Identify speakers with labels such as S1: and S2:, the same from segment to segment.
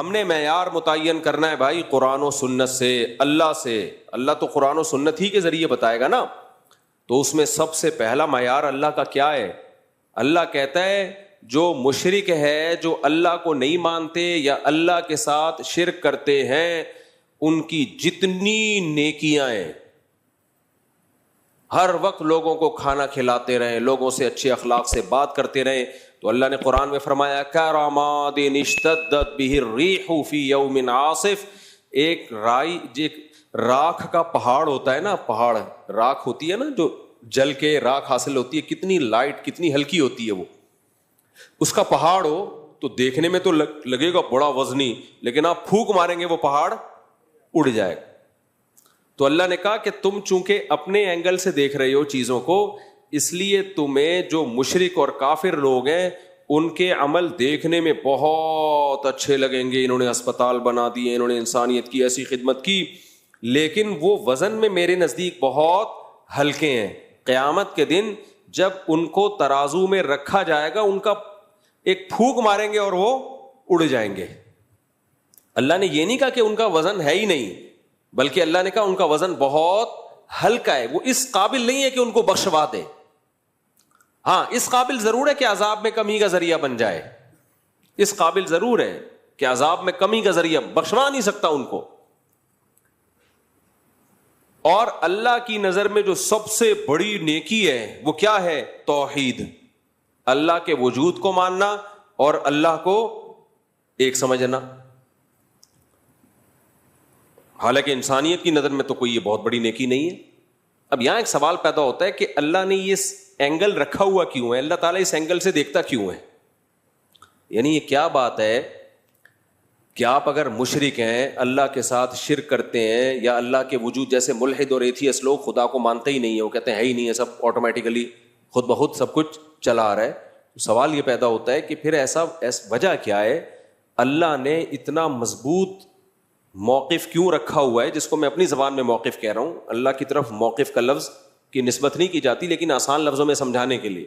S1: ہم نے معیار متعین کرنا ہے بھائی قرآن و سنت سے، اللہ سے۔ اللہ تو قرآن و سنت ہی کے ذریعے بتائے گا نا، تو اس میں سب سے پہلا معیار اللہ کا کیا ہے؟ اللہ کہتا ہے جو مشرک ہے، جو اللہ کو نہیں مانتے یا اللہ کے ساتھ شرک کرتے ہیں، ان کی جتنی نیکیاں ہیں، ہر وقت لوگوں کو کھانا کھلاتے رہیں، لوگوں سے اچھے اخلاق سے بات کرتے رہیں، تو اللہ نے قرآن میں فرمایا کراماد اشتدت بہ الریح فی یوم عاصف، ایک راکھ کا پہاڑ ہوتا ہے نا، پہاڑ راکھ ہوتی ہے نا، جو جل کے راکھ حاصل ہوتی ہے، کتنی لائٹ کتنی ہلکی ہوتی ہے وہ، اس کا پہاڑ ہو تو دیکھنے میں تو لگے گا بڑا وزنی، لیکن آپ پھونک ماریں گے وہ پہاڑ اڑ جائے گا۔ تو اللہ نے کہا کہ تم چونکہ اپنے اینگل سے دیکھ رہے ہو چیزوں کو، اس لیے تمہیں جو مشرک اور کافر لوگ ہیں ان کے عمل دیکھنے میں بہت اچھے لگیں گے، انہوں نے اسپتال بنا دیے، انہوں نے انسانیت کی ایسی خدمت کی، لیکن وہ وزن میں میرے نزدیک بہت ہلکے ہیں۔ قیامت کے دن جب ان کو ترازو میں رکھا جائے گا، ان کا ایک پھونک ماریں گے اور وہ اڑ جائیں گے۔ اللہ نے یہ نہیں کہا کہ ان کا وزن ہے ہی نہیں، بلکہ اللہ نے کہا ان کا وزن بہت ہلکا ہے، وہ اس قابل نہیں ہے کہ ان کو بخشوا دے۔ ہاں، اس قابل ضرور ہے کہ عذاب میں کمی کا ذریعہ بن جائے، اس قابل ضرور ہے کہ عذاب میں کمی کا ذریعہ، بخشوا نہیں سکتا ان کو۔ اور اللہ کی نظر میں جو سب سے بڑی نیکی ہے وہ کیا ہے؟ توحید، اللہ کے وجود کو ماننا اور اللہ کو ایک سمجھنا۔ حالانکہ انسانیت کی نظر میں تو کوئی یہ بہت بڑی نیکی نہیں ہے۔ اب یہاں ایک سوال پیدا ہوتا ہے کہ اللہ نے یہ اینگل رکھا ہوا کیوں ہے؟ اللہ تعالیٰ اس اینگل سے دیکھتا کیوں ہے؟ یعنی یہ کیا بات ہے کہ آپ اگر مشرک ہیں، اللہ کے ساتھ شرک کرتے ہیں، یا اللہ کے وجود، جیسے ملحد اور ایتھیسٹ لوگ خدا کو مانتے ہی نہیں ہیں، وہ کہتے ہیں ہے ہی نہیں ہے، سب آٹومیٹیکلی خود بخود سب کچھ چلا آ رہا ہے، تو سوال یہ پیدا ہوتا ہے کہ پھر ایسا وجہ کیا ہے؟ اللہ نے اتنا مضبوط موقف کیوں رکھا ہوا ہے، جس کو میں اپنی زبان میں موقف کہہ رہا ہوں، اللہ کی طرف موقف کا لفظ کی نسبت نہیں کی جاتی، لیکن آسان لفظوں میں سمجھانے کے لیے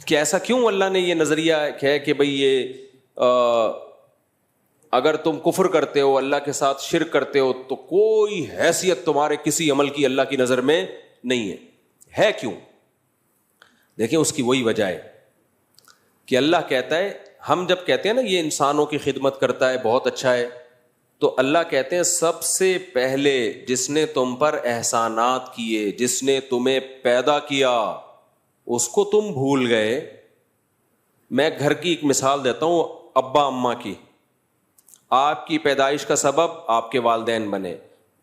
S1: کہ ایسا کیوں اللہ نے یہ نظریہ ہے کہ بھئی یہ اگر تم کفر کرتے ہو، اللہ کے ساتھ شرک کرتے ہو، تو کوئی حیثیت تمہارے کسی عمل کی اللہ کی نظر میں نہیں ہے کیوں؟ دیکھیں اس کی وہی وجہ ہے کہ اللہ کہتا ہے، ہم جب کہتے ہیں نا یہ انسانوں کی خدمت کرتا ہے، بہت اچھا ہے، تو اللہ کہتے ہیں سب سے پہلے جس نے تم پر احسانات کیے، جس نے تمہیں پیدا کیا، اس کو تم بھول گئے۔ میں گھر کی ایک مثال دیتا ہوں، ابا اماں کی۔ آپ کی پیدائش کا سبب آپ کے والدین بنے،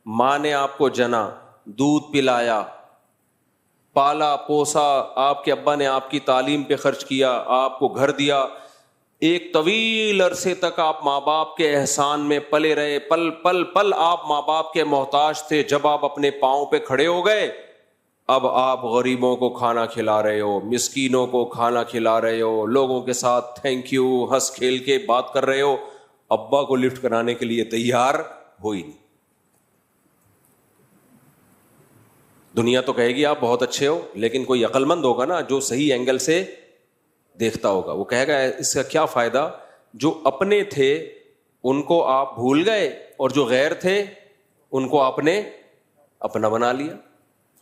S1: ماں نے آپ کو جنا، دودھ پلایا، پالا پوسا، آپ کے ابا نے آپ کی تعلیم پہ خرچ کیا، آپ کو گھر دیا، ایک طویل عرصے تک آپ ماں باپ کے احسان میں پلے رہے، پل پل پل آپ ماں باپ کے محتاج تھے۔ جب آپ اپنے پاؤں پہ کھڑے ہو گئے، اب آپ غریبوں کو کھانا کھلا رہے ہو، مسکینوں کو کھانا کھلا رہے ہو، لوگوں کے ساتھ تھینک یو ہنس کھیل کے بات کر رہے ہو، ابا کو لفٹ کرانے کے لیے تیار ہو ہی نہیں۔ دنیا تو کہے گی آپ بہت اچھے ہو، لیکن کوئی عقل مند ہوگا نا جو صحیح اینگل سے دیکھتا ہوگا، وہ کہے گا اس کا کیا فائدہ، جو اپنے تھے ان کو آپ بھول گئے، اور جو غیر تھے ان کو آپ نے اپنا بنا لیا،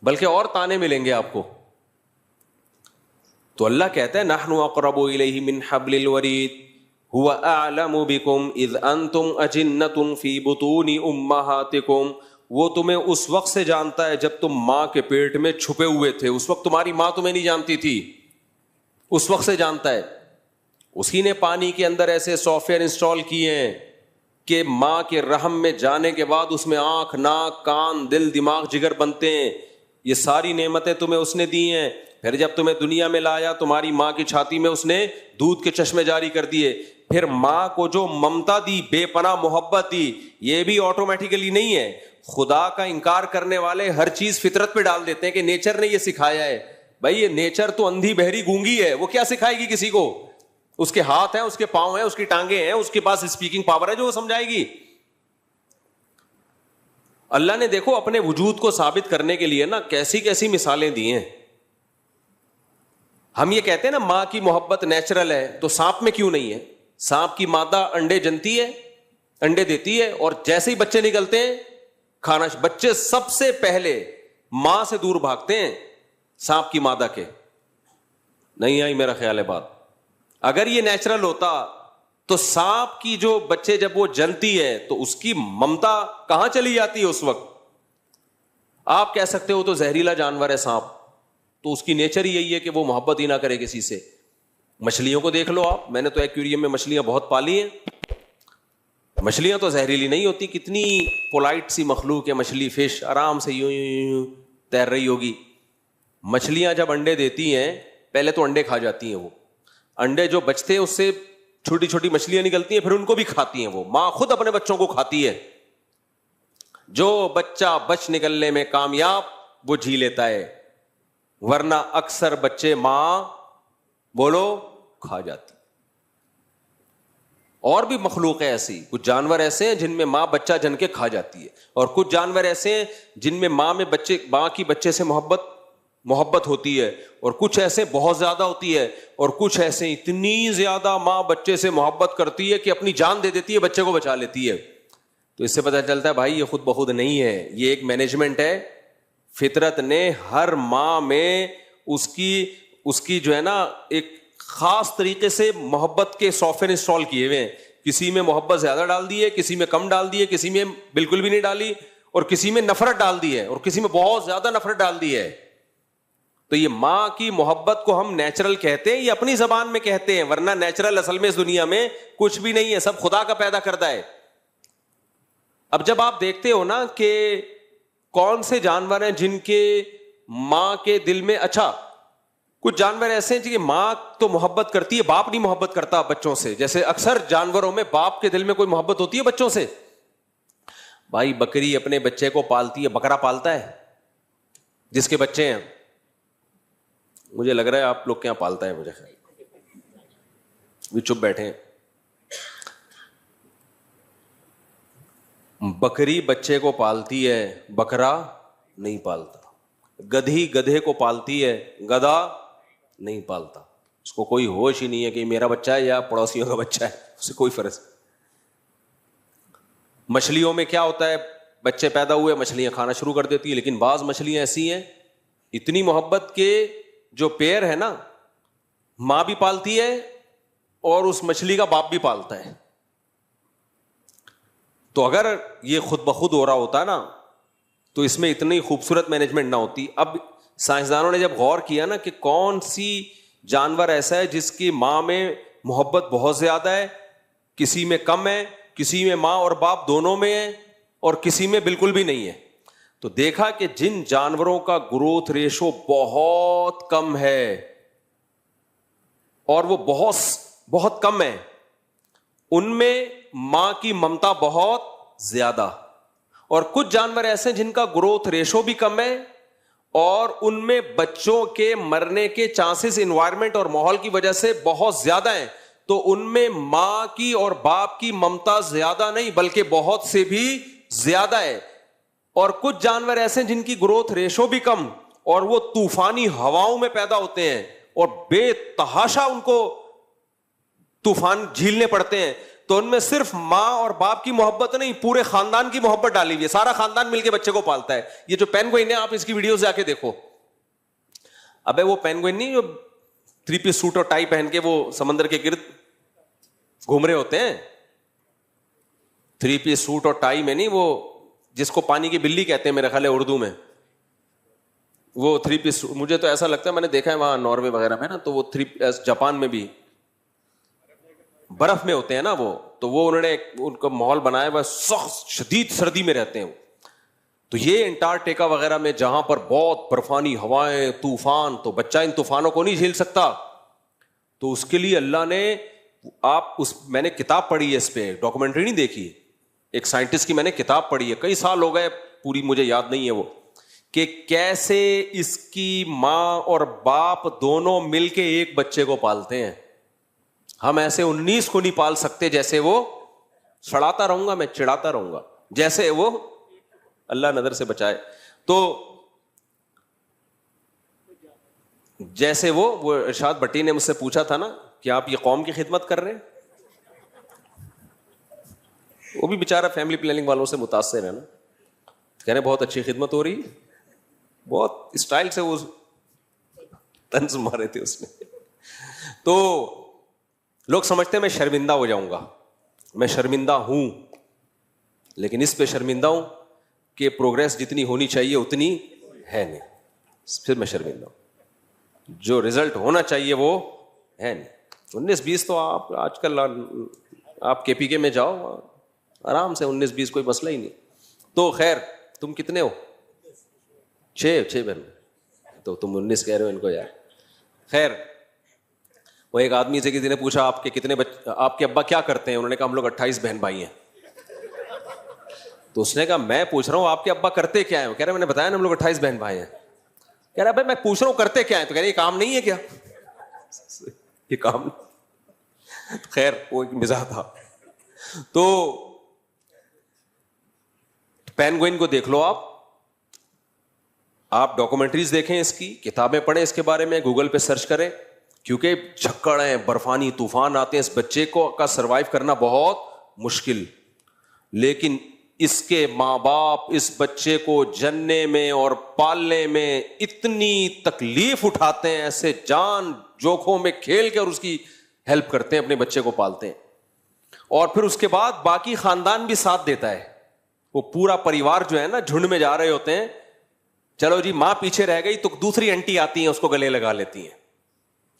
S1: بلکہ اور تانے ملیں گے آپ کو۔ تو اللہ کہتا ہے نحن اقرب الیہ من حبل الورید هو اعلم بکم اذ انتم اجنۃ فی بطون امہاتکم، وہ تمہیں اس وقت سے جانتا ہے جب تم ماں کے پیٹ میں چھپے ہوئے تھے، اس وقت تمہاری ماں تمہیں نہیں جانتی تھی، اس وقت سے جانتا ہے۔ اسی نے پانی کے اندر ایسے سافٹ ویئر انسٹال کیے ہیں کہ ماں کے رحم میں جانے کے بعد اس میں آنکھ، ناک، کان، دل، دماغ، جگر بنتے ہیں۔ یہ ساری نعمتیں تمہیں اس نے دی ہیں۔ پھر جب تمہیں دنیا میں لایا، تمہاری ماں کی چھاتی میں اس نے دودھ کے چشمے جاری کر دیے۔ پھر ماں کو جو ممتا دی، بے پناہ محبت دی، یہ بھی آٹومیٹیکلی نہیں ہے۔ خدا کا انکار کرنے والے ہر چیز فطرت پہ ڈال دیتے ہیں کہ نیچر نے یہ سکھایا ہے۔ بھائی یہ نیچر تو اندھی بہری گونگی ہے، وہ کیا سکھائے گی کسی کو؟ اس کے ہاتھ ہیں، اس کے پاؤں ہیں، اس کی ٹانگیں ہیں، اس کے پاس اسپیکنگ پاور ہے جو وہ سمجھائے گی۔ اللہ نے دیکھو اپنے وجود کو ثابت کرنے کے لیے نا کیسی کیسی مثالیں دی ہیں۔ ہم یہ کہتے ہیں نا ماں کی محبت نیچرل ہے، تو سانپ میں کیوں نہیں ہے؟ سانپ کی مادہ انڈے جنتی ہے, انڈے دیتی ہے, اور جیسے ہی بچے نکلتے ہیں کھانا, بچے سب سے پہلے ماں سے دور بھاگتے ہیں سانپ کی مادہ کے. نہیں آئی میرا خیال ہے بات. اگر یہ نیچرل ہوتا تو سانپ کی جو بچے جب وہ جنتی ہے تو اس کی ممتا کہاں چلی جاتی ہے اس وقت؟ آپ کہہ سکتے ہو تو زہریلا جانور ہے سانپ, تو اس کی نیچر ہی یہی ہے کہ وہ محبت ہی نہ کرے کسی سے. مچھلیوں کو دیکھ لو آپ, میں نے تو ایکویریم میں مچھلیاں بہت پالی ہیں, مچھلیاں تو زہریلی نہیں ہوتی, کتنی پولائٹ سی مخلوق ہے مچھلی, فش آرام سے یوں یوں یوں تیر رہی ہوگی. مچھلیاں جب انڈے دیتی ہیں پہلے تو انڈے کھا جاتی ہیں, وہ انڈے جو بچتے ہیں اس سے چھوٹی چھوٹی مچھلیاں نکلتی ہیں, پھر ان کو بھی کھاتی ہیں. وہ ماں خود اپنے بچوں کو کھاتی ہے. جو بچہ بچ نکلنے میں کامیاب وہ جی لیتا ہے, ورنہ اکثر بچے ماں بولو کھا جاتی. اور بھی مخلوق ہے ایسی, کچھ جانور ایسے ہیں جن میں ماں بچہ جن کے کھا جاتی ہے, اور کچھ جانور ایسے ہیں جن میں ماں کی بچے سے محبت ہوتی ہے, اور کچھ ایسے بہت زیادہ ہوتی ہے, اور کچھ ایسے اتنی زیادہ ماں بچے سے محبت کرتی ہے کہ اپنی جان دے دیتی ہے, بچے کو بچا لیتی ہے. تو اس سے پتہ چلتا ہے بھائی یہ خود بخود نہیں ہے, یہ ایک مینجمنٹ ہے. فطرت نے ہر ماں میں اس کی جو ہے نا ایک خاص طریقے سے محبت کے سافٹ ویئر انسٹال کیے ہوئے ہیں. کسی میں محبت زیادہ ڈال دی ہے, کسی میں کم ڈال دی ہے, کسی میں بالکل بھی نہیں ڈالی, اور کسی میں نفرت ڈال دی ہے, اور کسی میں بہت زیادہ نفرت ڈال دی ہے. تو یہ ماں کی محبت کو ہم نیچرل کہتے ہیں, یہ اپنی زبان میں کہتے ہیں, ورنہ نیچرل اصل میں اس دنیا میں کچھ بھی نہیں ہے, سب خدا کا پیدا کردہ ہے. اب جب آپ دیکھتے ہو نا کہ کون سے جانور ہیں جن کے ماں کے دل میں, اچھا کچھ جانور ایسے ہیں کہ ماں تو محبت کرتی ہے, باپ نہیں محبت کرتا بچوں سے. جیسے اکثر جانوروں میں باپ کے دل میں کوئی محبت ہوتی ہے بچوں سے. بھائی بکری اپنے بچے کو پالتی ہے, بکرا پالتا ہے جس کے بچے ہیں, مجھے لگ رہا ہے آپ لوگ کے یہاں پالتا ہے, مجھے خیال بھی چپ بیٹھے ہیں. بکری بچے کو پالتی ہے, بکرا نہیں پالتا. گدھی گدھے کو پالتی ہے, گدھا نہیں پالتا. اس کو کوئی ہوش ہی نہیں ہے کہ میرا بچہ ہے یا پڑوسیوں کا بچہ ہے, اس سے کوئی فرق. مچھلیوں میں کیا ہوتا ہے, بچے پیدا ہوئے مچھلیاں کھانا شروع کر دیتی ہے, لیکن بعض مچھلیاں ایسی ہیں اتنی محبت کے جو پیر ہے نا, ماں بھی پالتی ہے اور اس مچھلی کا باپ بھی پالتا ہے. تو اگر یہ خود بخود ہو رہا ہوتا نا تو اس میں اتنی خوبصورت مینجمنٹ نہ ہوتی. اب سائنسدانوں نے جب غور کیا نا کہ کون سی جانور ایسا ہے جس کی ماں میں محبت بہت زیادہ ہے, کسی میں کم ہے, کسی میں ماں اور باپ دونوں میں ہے, اور کسی میں بالکل بھی نہیں ہے, تو دیکھا کہ جن جانوروں کا گروتھ ریشو بہت کم ہے اور وہ بہت کم ہے, ان میں ماں کی ممتا بہت زیادہ. اور کچھ جانور ایسے ہیں جن کا گروتھ ریشو بھی کم ہے اور ان میں بچوں کے مرنے کے چانسز انوائرمنٹ اور ماحول کی وجہ سے بہت زیادہ ہیں, تو ان میں ماں کی اور باپ کی ممتا زیادہ نہیں بلکہ بہت سے بھی زیادہ ہے. اور کچھ جانور ایسے ہیں جن کی گروتھ ریشو بھی کم اور وہ طوفانی ہواؤں میں پیدا ہوتے ہیں اور بے تحاشا ان کو طوفان جھیلنے پڑتے ہیں, تو ان میں صرف ماں اور باپ کی محبت نہیں, پورے خاندان کی محبت ڈالی ہوئی ہے, سارا خاندان مل کے بچے کو پالتا ہے. یہ جو پینگوئن ہے آپ اس کی ویڈیوز جا کے دیکھو, ابے وہ پینگوئن نہیں جو 3 پیس سوٹ اور ٹائی پہن کے وہ سمندر کے گرد گھوم رہے ہوتے ہیں, 3 پیس سوٹ اور ٹائی میں نہیں, وہ جس کو پانی کی بلی کہتے ہیں میرے خیال ہے اردو میں, وہ 3 پیس. مجھے تو ایسا لگتا ہے, میں نے دیکھا ہے وہاں ناروے وغیرہ میں نا, تو وہ 3 جاپان میں بھی برف میں ہوتے ہیں نا وہ, تو وہ انہوں نے ان کا ماحول بنایا ہوا, سخت شدید سردی میں رہتے ہیں وہ. تو یہ انٹارکٹیکا وغیرہ میں جہاں پر بہت برفانی ہوائیں, طوفان, تو بچہ ان طوفانوں کو نہیں جھیل سکتا, تو اس کے لیے اللہ نے میں نے کتاب پڑھی ہے اس پہ, ڈاکومنٹری نہیں دیکھی, ایک سائنٹسٹ کی میں نے کتاب پڑھی ہے, کئی سال ہو گئے, پوری مجھے یاد نہیں ہے وہ, کہ کیسے اس کی ماں اور باپ دونوں مل کے ایک بچے کو پالتے ہیں. ہم ایسے 19 کو نہیں پال سکتے جیسے وہ, سڑاتا رہوں گا میں, چڑھاتا رہوں گا, جیسے وہ, اللہ نظر سے بچائے, تو جیسے وہ ارشاد بٹی نے مجھ سے پوچھا تھا نا کہ آپ یہ قوم کی خدمت کر رہے ہیں, وہ بھی بیچارہ فیملی پلاننگ والوں سے متاثر ہے نا, کہنے بہت اچھی خدمت ہو رہی, بہت اسٹائل سے وہ طنز مارے تھے اس نے. تو لوگ سمجھتے ہیں میں شرمندہ ہو جاؤں گا, میں شرمندہ ہوں, لیکن اس پہ شرمندہ ہوں کہ پروگریس جتنی ہونی چاہیے اتنی ہے نہیں, پھر میں شرمندہ ہوں. جو رزلٹ ہونا چاہیے وہ ہے نہیں. 19-20 تو آپ آج کل آپ کے پی کے میں جاؤ آرام سے, 19-20 کوئی مسئلہ ہی نہیں. تو خیر تم کتنے ہو؟ 6 بہن, تو تم 19 کہہ رہے ہو ان کو یار. خیر وہ ایک آدمی سے کسی نے پوچھا آپ کے کتنے بچے, آپ کے ابا کیا کرتے ہیں؟ انہوں نے کہا ہم لوگ 28 بہن بھائی ہیں. تو اس نے کہا میں پوچھ رہا ہوں آپ کے ابا کرتے کیا ہیں؟ کہہ رہے میں نے بتایا نا ہم لوگ 28 بہن بھائی ہیں. کہہ رہا بھائی میں پوچھ رہا ہوں کرتے کیا ہیں؟ تو کہہ رہے یہ کام نہیں ہے کیا؟ یہ کام. خیر وہ ایک مزاح تھا. تو پینگوئن کو دیکھ لو, آپ ڈاکومنٹریز دیکھیں, اس کی کتابیں پڑھیں اس کے بارے میں, گوگل پہ سرچ کریں, کیونکہ جھکڑ ہیں, برفانی طوفان آتے ہیں, اس بچے کو کا سروائیو کرنا بہت مشکل. لیکن اس کے ماں باپ اس بچے کو جننے میں اور پالنے میں اتنی تکلیف اٹھاتے ہیں, ایسے جان جوکھوں میں کھیل کے اور اس کی ہیلپ کرتے ہیں, اپنے بچے کو پالتے ہیں. اور پھر اس کے بعد باقی خاندان بھی ساتھ دیتا ہے. وہ پورا پریوار جو ہے نا جھنڈ میں جا رہے ہوتے ہیں, چلو جی ماں پیچھے رہ گئی تو دوسری انٹی آتی ہیں اس کو گلے لگا لیتی ہیں.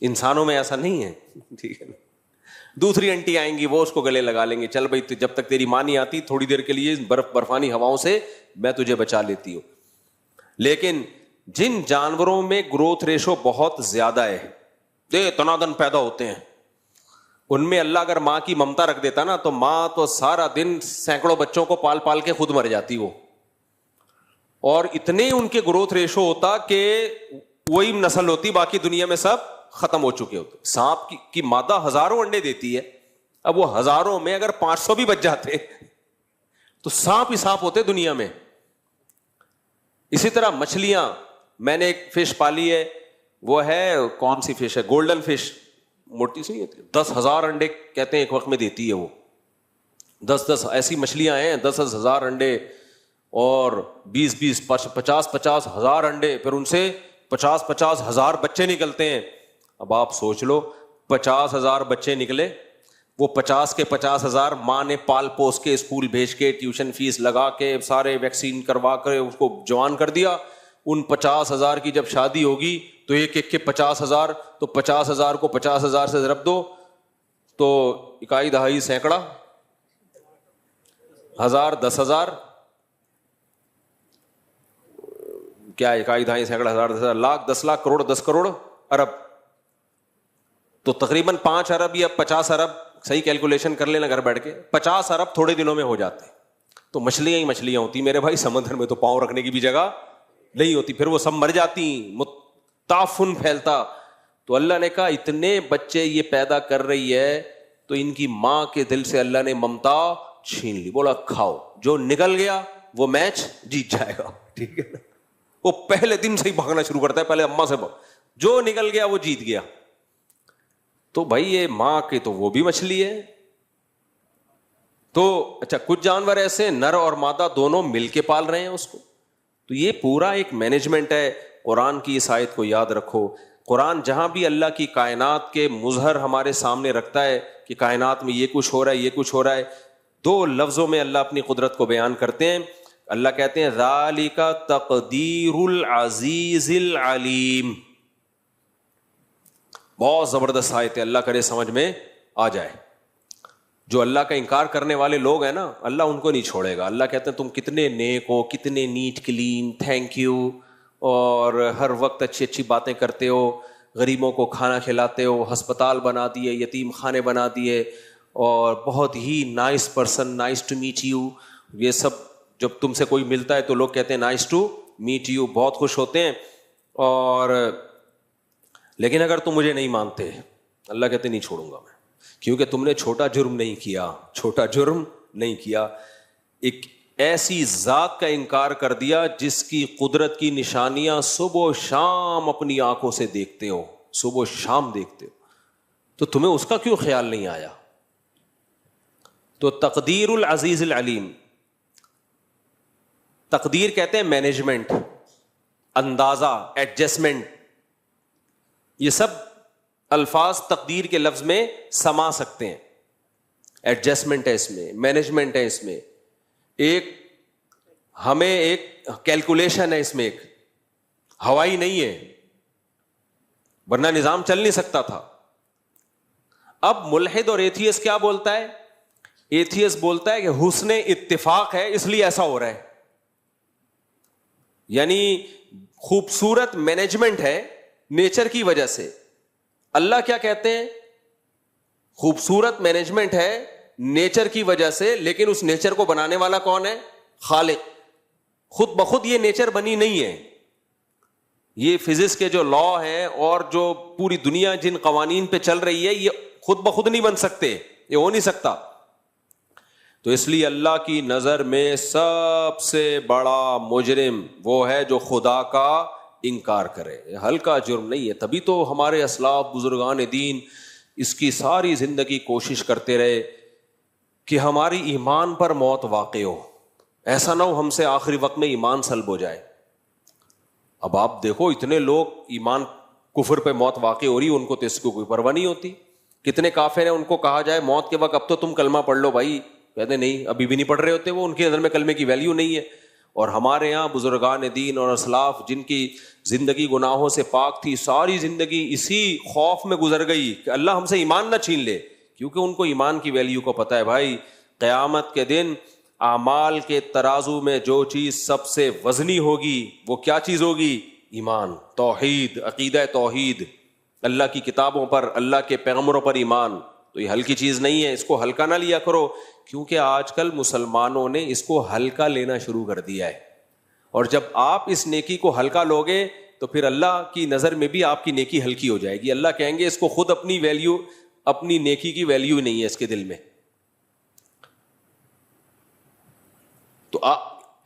S1: انسانوں میں ایسا نہیں ہے, ٹھیک ہے نا, دوسری انٹی آئیں گی وہ اس کو گلے لگا لیں گے, چل بھائی جب تک تیری ماں نہیں آتی تھوڑی دیر کے لیے برفانی ہواؤں سے میں تجھے بچا لیتی ہوں. لیکن جن جانوروں میں گروتھ ریشو بہت زیادہ ہے, تنادن پیدا ہوتے ہیں, ان میں اللہ اگر ماں کی ممتا رکھ دیتا نا تو ماں تو سارا دن سینکڑوں بچوں کو پال پال کے خود مر جاتی وہ, اور اتنے ان کے گروتھ ریشو ہوتا کہ وہی نسل ہوتی, باقی دنیا میں سب ختم ہو چکے ہوتے. سانپ کی مادہ ہزاروں انڈے دیتی ہے, اب وہ ہزاروں میں اگر 500 بھی بچ جاتے تو سانپ ہی سانپ ہوتے دنیا میں. اسی طرح مچھلیاں, میں نے ایک فش پالی ہے, وہ ہے کون سی فش ہے, گولڈن فش, موٹی سی 10,000 انڈے کہتے ہیں ایک وقت میں دیتی ہے وہ. 10 ایسی مچھلیاں ہیں, 10,000 انڈے اور 20 50 ہزار انڈے, پھر ان سے 50 ہزار بچے نکلتے ہیں. اب آپ سوچ لو 50,000 بچے نکلے, وہ 50 کے 50,000 ماں نے پال پوس کے اسکول بھیج کے ٹیوشن فیس لگا کے سارے ویکسین کروا کر اس کو جوان کر دیا. ان 50,000 کی جب شادی ہوگی تو ایک ایک کے 50,000, تو 50,000 کو 50,000 سے ضرب دو تو اکائی دہائی سینکڑا, ہزار, 10,000, کیا اکائی دہائی سینکڑا, ہزار, 10,000, لاکھ, 10 لاکھ, کروڑ, 10 کروڑ, ارب, تو تقریباً 5 ارب یا 50 ارب, صحیح کیلکولیشن کر لینا گھر بیٹھ کے, 50 ارب تھوڑے دنوں میں ہو جاتے. تو مچھلیاں ہی مچھلیاں ہوتی میرے بھائی, سمندر میں تو پاؤں رکھنے کی بھی جگہ نہیں ہوتی, پھر وہ سب مر جاتی, تعفن پھیلتا. تو اللہ نے کہا اتنے بچے یہ پیدا کر رہی ہے تو ان کی ماں کے دل سے اللہ نے ممتا چھین لی, بولا کھاؤ, جو نکل گیا وہ میچ جیت جائے گا. ٹھیک ہے نا, وہ پہلے دن سے ہی بھاگنا شروع کرتا ہے, پہلے اماں سے جو نکل گیا وہ جیت گیا. تو بھائی یہ ماں کے تو وہ بھی مچھلی ہے. تو اچھا کچھ جانور ایسے نر اور مادہ دونوں مل کے پال رہے ہیں اس کو, تو یہ پورا ایک مینجمنٹ ہے. قرآن کی اس آیت کو یاد رکھو, قرآن جہاں بھی اللہ کی کائنات کے مظہر ہمارے سامنے رکھتا ہے کہ کائنات میں یہ کچھ ہو رہا ہے, یہ کچھ ہو رہا ہے, 2 لفظوں میں اللہ اپنی قدرت کو بیان کرتے ہیں. اللہ کہتے ہیں ذالک تقدیر العزیز العلیم. بہت زبردست آیت ہے, اللہ کرے سمجھ میں آ جائے. جو اللہ کا انکار کرنے والے لوگ ہیں نا, اللہ ان کو نہیں چھوڑے گا. اللہ کہتے ہیں تم کتنے نیک ہو, کتنے نیٹ کلین, تھینک یو, اور ہر وقت اچھی اچھی باتیں کرتے ہو, غریبوں کو کھانا کھلاتے ہو, ہسپتال بنا دیے, یتیم خانے بنا دیے, اور بہت ہی nice person, nice to meet you. یہ سب جب تم سے کوئی ملتا ہے تو لوگ کہتے ہیں نائس ٹو میٹ یو, بہت خوش ہوتے ہیں. اور لیکن اگر تم مجھے نہیں مانتے, اللہ کہتے نہیں چھوڑوں گا میں, کیونکہ تم نے چھوٹا جرم نہیں کیا, چھوٹا جرم نہیں کیا. ایک ایسی ذات کا انکار کر دیا جس کی قدرت کی نشانیاں صبح و شام اپنی آنکھوں سے دیکھتے ہو, صبح و شام دیکھتے ہو, تو تمہیں اس کا کیوں خیال نہیں آیا؟ تو تقدیر العزیز العلیم، تقدیر کہتے ہیں مینجمنٹ، اندازہ، ایڈجسٹمنٹ، یہ سب الفاظ تقدیر کے لفظ میں سما سکتے ہیں. ایڈجسٹمنٹ ہے اس میں، مینجمنٹ ہے اس میں، ایک ہمیں ایک کیلکولیشن ہے اس میں، ایک ہوائی نہیں ہے، ورنہ نظام چل نہیں سکتا تھا. اب ملحد اور ایتھیس کیا بولتا ہے؟ ایتھیس بولتا ہے کہ حسن اتفاق ہے اس لیے ایسا ہو رہا ہے، یعنی خوبصورت مینجمنٹ ہے نیچر کی وجہ سے. اللہ کیا کہتے ہیں؟ خوبصورت مینجمنٹ ہے نیچر کی وجہ سے، لیکن اس نیچر کو بنانے والا کون ہے؟ خالق. خود بخود یہ نیچر بنی نہیں ہے. یہ فزکس کے جو لا ہیں اور جو پوری دنیا جن قوانین پہ چل رہی ہے، یہ خود بخود نہیں بن سکتے، یہ ہو نہیں سکتا. تو اس لیے اللہ کی نظر میں سب سے بڑا مجرم وہ ہے جو خدا کا انکار کرے. ہلکا جرم نہیں ہے. تبھی تو ہمارے اسلاف بزرگان دین اس کی ساری زندگی کوشش کرتے رہے کہ ہماری ایمان پر موت واقع ہو، ایسا نہ ہو ہم سے آخری وقت میں ایمان سلب ہو جائے. اب آپ دیکھو اتنے لوگ ایمان کفر پہ موت واقع ہو رہی، ان کو تو اس کو کوئی پرواہ نہیں ہوتی. کتنے کافر ہیں ان کو کہا جائے موت کے وقت اب تو تم کلمہ پڑھ لو بھائی، کہتے نہیں، ابھی بھی نہیں پڑھ رہے ہوتے وہ، ان کی نظر میں کلمے کی ویلیو نہیں ہے. اور ہمارے یہاں بزرگان دین اور اسلاف جن کی زندگی گناہوں سے پاک تھی، ساری زندگی اسی خوف میں گزر گئی کہ اللہ ہم سے ایمان نہ چھین لے، کیونکہ ان کو ایمان کی ویلیو کو پتہ ہے. بھائی قیامت کے دن اعمال کے ترازو میں جو چیز سب سے وزنی ہوگی وہ کیا چیز ہوگی؟ ایمان، توحید، عقیدہ توحید، اللہ کی کتابوں پر، اللہ کے پیغمبروں پر ایمان. تو یہ ہلکی چیز نہیں ہے، اس کو ہلکا نہ لیا کرو، کیونکہ آج کل مسلمانوں نے اس کو ہلکا لینا شروع کر دیا ہے. اور جب آپ اس نیکی کو ہلکا لوگے تو پھر اللہ کی نظر میں بھی آپ کی نیکی ہلکی ہو جائے گی. اللہ کہیں گے اس کو خود اپنی ویلیو، اپنی نیکی کی ویلیو نہیں ہے اس کے دل میں. تو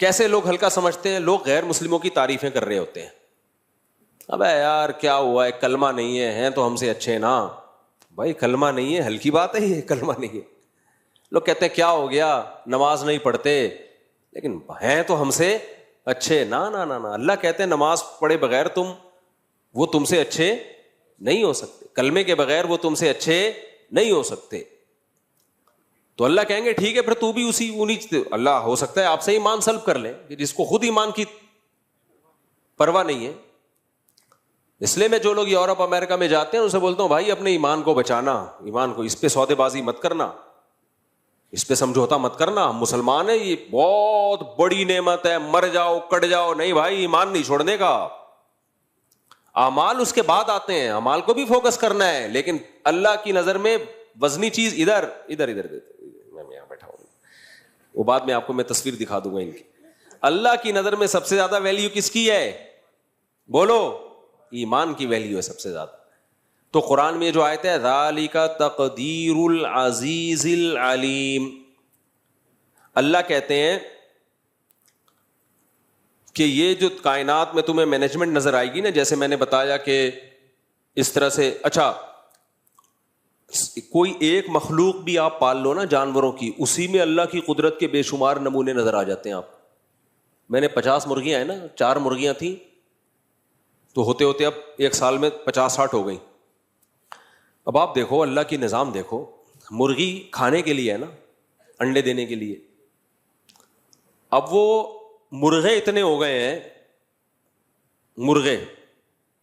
S1: کیسے لوگ ہلکا سمجھتے ہیں؟ لوگ غیر مسلموں کی تعریفیں کر رہے ہوتے ہیں. ابے یار کیا ہوا ہے، کلمہ نہیں ہے، ہیں تو ہم سے اچھے نا. بھائی کلمہ نہیں ہے، ہلکی بات ہے یہ، کلمہ نہیں ہے. لوگ کہتے ہیں کیا ہو گیا، نماز نہیں پڑھتے، لیکن ہیں تو ہم سے اچھے. نا نا نا نا، اللہ کہتے ہیں نماز پڑھے بغیر وہ تم سے اچھے نہیں ہو سکتے، کلمے کے بغیر وہ تم سے اچھے نہیں ہو سکتے. تو اللہ کہیں گے ٹھیک ہے پھر تو بھی اللہ ہو سکتا ہے آپ سے ایمان سلب کر لیں، جس کو خود ایمان کی پرواہ نہیں ہے. اس لیے میں جو لوگ یورپ امریکہ میں جاتے ہیں ان سے بولتا ہوں بھائی اپنے ایمان کو بچانا، ایمان کو، اس پہ سودے بازی مت کرنا، اس پہ سمجھوتا مت کرنا. ہم مسلمان ہیں، یہ بہت بڑی نعمت ہے، مر جاؤ کٹ جاؤ، نہیں بھائی ایمان نہیں چھوڑنے کا. اعمال اس کے بعد آتے ہیں، اعمال کو بھی فوکس کرنا ہے، لیکن اللہ کی نظر میں وزنی چیز ادھر ادھر ادھر. میں یہاں بیٹھا ہوں، وہ بعد میں آپ کو میں تصویر دکھا دوں گا ان کی. اللہ کی نظر میں سب سے زیادہ ویلیو کس کی ہے؟ بولو، ایمان کی ویلیو ہے سب سے زیادہ. تو قرآن میں جو آیت ہے ذالک تقدیر العزیز العلیم، اللہ کہتے ہیں کہ یہ جو کائنات میں تمہیں مینجمنٹ نظر آئے گی نا، جیسے میں نے بتایا کہ اس طرح سے، اچھا کوئی ایک مخلوق بھی آپ پال لو نا جانوروں کی، اسی میں اللہ کی قدرت کے بے شمار نمونے نظر آ جاتے ہیں آپ. میں نے 50 مرغیاں ہیں نا، 4 مرغیاں تھیں تو ہوتے ہوتے اب ایک سال میں 50-60 ہو گئی. اب آپ دیکھو اللہ کی نظام دیکھو، مرغی کھانے کے لیے ہے نا، انڈے دینے کے لیے. اب وہ مرغے اتنے ہو گئے ہیں،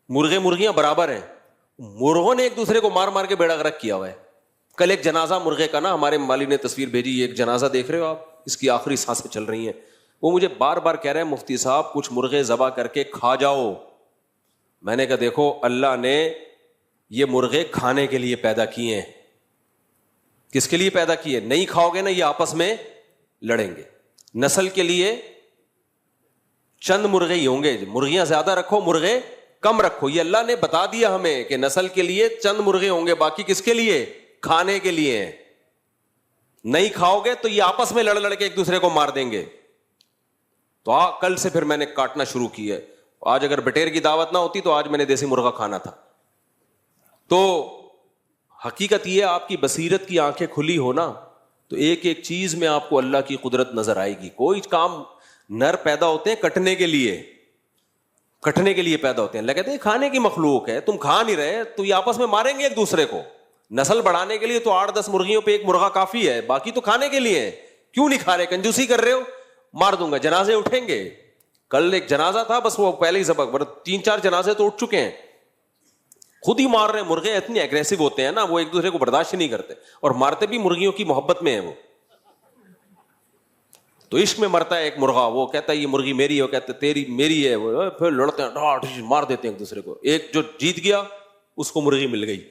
S1: مرغیاں برابر ہیں، مرغوں نے ایک دوسرے کو مار مار کے بیڑا غرق کیا ہوا ہے. کل ایک جنازہ مرغے کا نا، ہمارے مالی نے تصویر بھیجی، ایک جنازہ دیکھ رہے ہو آپ، اس کی آخری سانسیں چل رہی ہیں. وہ مجھے بار بار کہہ رہے ہیں مفتی صاحب کچھ مرغے ذبح کر کے کھا جاؤ. میں نے کہا دیکھو اللہ نے یہ مرغے کھانے کے لیے پیدا کیے ہیں. کس کے لیے پیدا کیے؟ نہیں کھاؤ گے نا یہ آپس میں لڑیں گے. نسل کے لیے چند مرغے ہی ہوں گے، مرغیاں زیادہ رکھو مرغے کم رکھو، یہ اللہ نے بتا دیا ہمیں کہ نسل کے لیے چند مرغے ہوں گے، باقی کس کے لیے؟ کھانے کے لیے ہیں. نہیں کھاؤ گے تو یہ آپس میں لڑ لڑ کے ایک دوسرے کو مار دیں گے. تو کل سے پھر میں نے کاٹنا شروع کی ہے. آج اگر بٹیر کی دعوت نہ ہوتی تو آج میں نے دیسی مرغا کھانا تھا. تو حقیقت یہ آپ کی بصیرت کی آنکھیں کھلی ہو نا تو ایک ایک چیز میں آپ کو اللہ کی قدرت نظر آئے گی. کوئی کام نر پیدا ہوتے ہیں کٹنے کے لیے پیدا ہوتے ہیں. اللہ کہتے ہیں کھانے کی مخلوق ہے, تم کھا نہیں رہے تو یہ آپس میں ماریں گے ایک دوسرے کو. نسل بڑھانے کے لیے تو 8-10 مرغیوں پہ ایک مرغا کافی ہے, باقی تو کھانے کے لیے ہے. کیوں نہیں کھا رہے؟ کنجوسی کر رہے ہو, مار دوں گا. جنازے اٹھیں گے. کل ایک جنازہ تھا, بس وہ پہلے ہی سبق 3-4 جنازے تو اٹھ چکے ہیں, خود ہی مار رہے ہیں. مرغے اتنے ایگریسو ہوتے ہیں نا, وہ ایک دوسرے کو برداشت نہیں کرتے, اور مارتے بھی مرغیوں کی محبت میں ہے. وہ تو عشق میں مرتا ہے ایک مرغا, وہ کہتا ہے یہ مرغی میری ہے, وہ کہتا ہے تیری میری ہے. وہ پھر لڑتے ہیں, مار دیتے ہیں ایک دوسرے کو. ایک جو جیت گیا اس کو مرغی مل گئی.